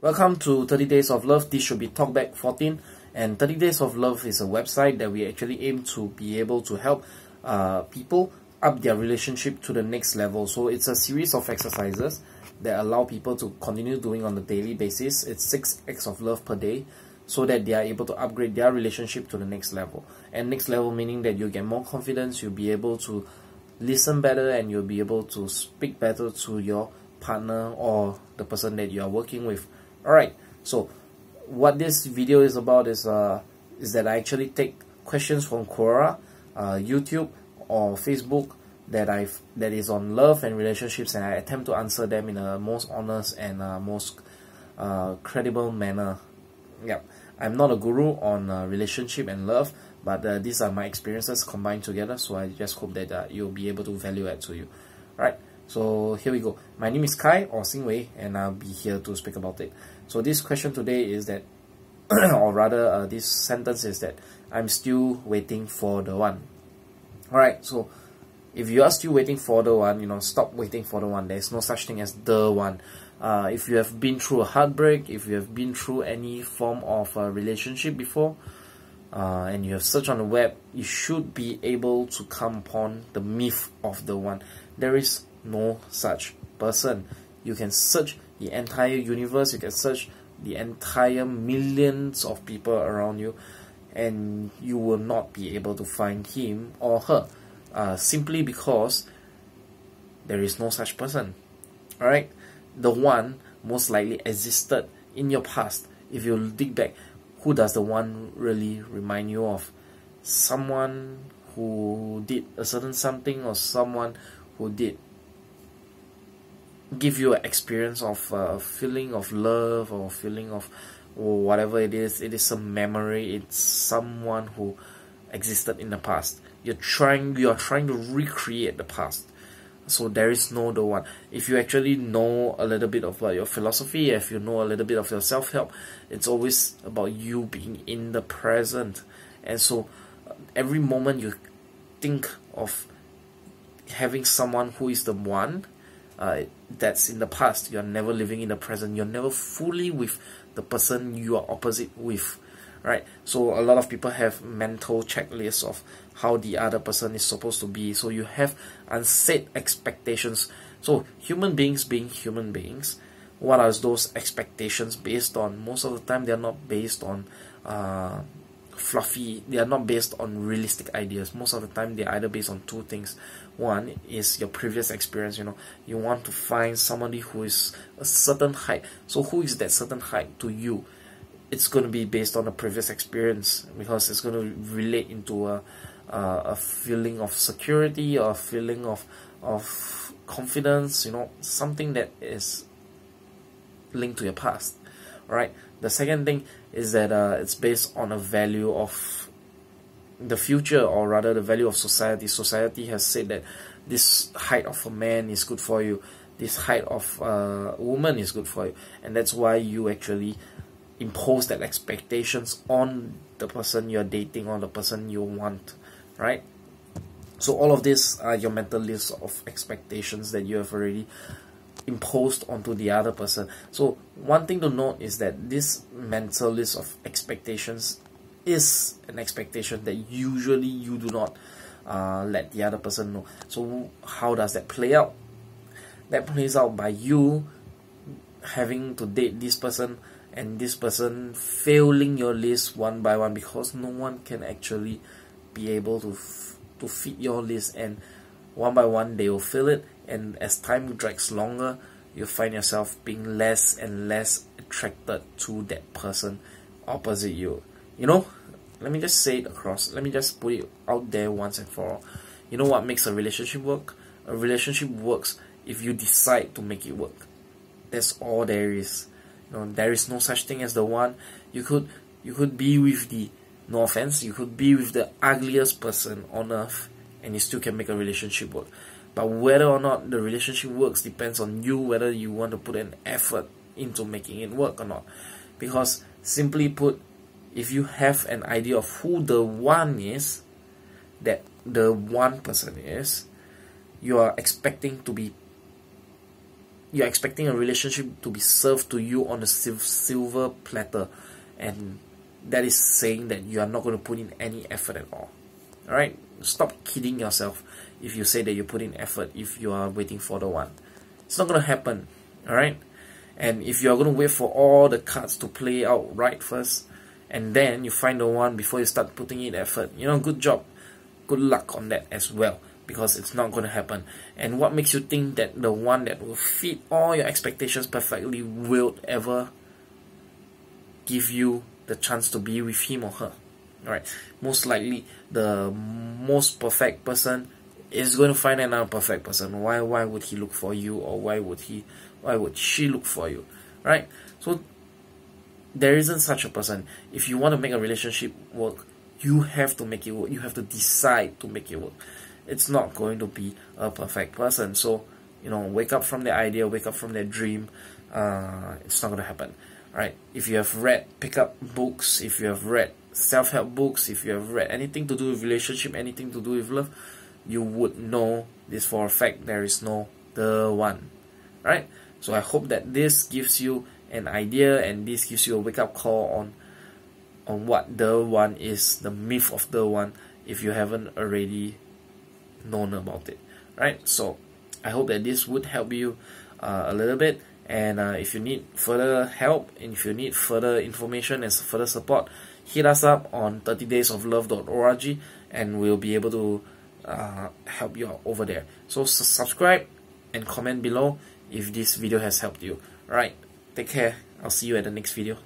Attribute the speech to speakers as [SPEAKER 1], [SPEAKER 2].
[SPEAKER 1] Welcome to 30 Days of Love. This should be Talkback 14, and 30 Days of Love is a website that we actually aim to be able to help people up their relationship to the next level. So it's a series of exercises that allow people to continue doing on a daily basis. It's 6 acts of love per day, so that they are able to upgrade their relationship to the next level. And next level meaning that you get more confidence, you'll be able to listen better, and you'll be able to speak better to your partner or the person that you are working with. Alright, so what this video is about is that I actually take questions from Quora, YouTube or Facebook that is on love and relationships, and I attempt to answer them in a most honest and most credible manner. Yeah, I'm not a guru on relationship and love, but these are my experiences combined together, so I just hope that you'll be able to value add to you. Alright, so here we go. My name is Kai or Singwei, and I'll be here to speak about it. So this question today is that, or rather this sentence is that, I'm still waiting for the one. Alright, so if you are still waiting for the one, stop waiting for the one. There's no such thing as the one. If you have been through a heartbreak, if you have been through any form of relationship before, and you have searched on the web, you should be able to come upon the myth of the one. There is no such person. You can search the entire universe, you can search the entire millions of people around you, and you will not be able to find him or her, simply because there is no such person. Alright, the one most likely existed in your past. If you dig back, who does the one really remind you of? Someone who did a certain something, or someone who did give you an experience of feeling of love, or feeling of whatever it is. It is a memory. It's someone who existed in the past. You are trying to recreate the past. So there is no the one. If you actually know a little bit of your philosophy, if you know a little bit of your self-help, it's always about you being in the present. And so every moment you think of having someone who is the one, that's in the past. You're never living in the present. You're never fully with the person you are opposite with. Right? So a lot of people have mental checklists of how the other person is supposed to be. So you have unset expectations. So human beings being human beings, what are those expectations based on? Most of the time they are not based on fluffy, they are not based on realistic ideas. Most of the time they are either based on two things. One is your previous experience. You want to find somebody who is a certain height. So who is that certain height to you? It's going to be based on a previous experience, because it's going to relate into a feeling of security, or a feeling of confidence, something that is linked to your past. Alright, the second thing is that it's based on a value of the future, or rather the value of society. Society has said that this height of a man is good for you, this height of a woman is good for you, and that's why you actually impose that expectations on the person you're dating, or the person you want, right? So all of these are your mental list of expectations that you have already imposed onto the other person. So one thing to note is that this mental list of expectations is an expectation that usually you do not let the other person know. So how does that play out? That plays out by you having to date this person, and this person failing your list one by one, because no one can actually be able to fit your list, and one by one they will fill it, and as time drags longer, you find yourself being less and less attracted to that person opposite you. Let me just say it across, let me just put it out there once and for all. You know what makes a relationship work? A relationship works if you decide to make it work. That's all there is. There is no such thing as the one. You could be with the, no offense, you could be with the ugliest person on earth, and you still can make a relationship work. But whether or not the relationship works depends on you, whether you want to put an effort into making it work or not. Because simply put, if you have an idea of who the one is, that the one person is, you are expecting to be you're expecting a relationship to be served to you on a silver platter, and that is saying that you are not going to put in any effort at all. Alright, stop kidding yourself if you say that you put in effort if you are waiting for the one. It's not going to happen. Alright, and if you are going to wait for all the cards to play out right first, and then you find the one before you start putting in effort, you know, good job, good luck on that as well, because it's not going to happen. And what makes you think that the one that will fit all your expectations perfectly will ever give you the chance to be with him or her? Alright, most likely the most perfect person is going to find another perfect person. Why would he look for you, or why would she look for you? Right? So there isn't such a person. If you want to make a relationship work, you have to make it work. You have to decide to make it work. It's not going to be a perfect person. So, you know, wake up from the idea, wake up from that dream. It's not going to happen. Right? If you have read pickup books, if you have read self-help books, if you have read anything to do with relationship, anything to do with love, you would know this for a fact. There is no the one. Right? So I hope that this gives you an idea, and this gives you a wake-up call on what the one is, the myth of the one, if you haven't already known about it. Right? So I hope that this would help you a little bit. And if you need further help, and if you need further information and further support, hit us up on 30daysoflove.org, and we'll be able to help you out over there. So subscribe and comment below if this video has helped you. Alright, take care. I'll see you at the next video.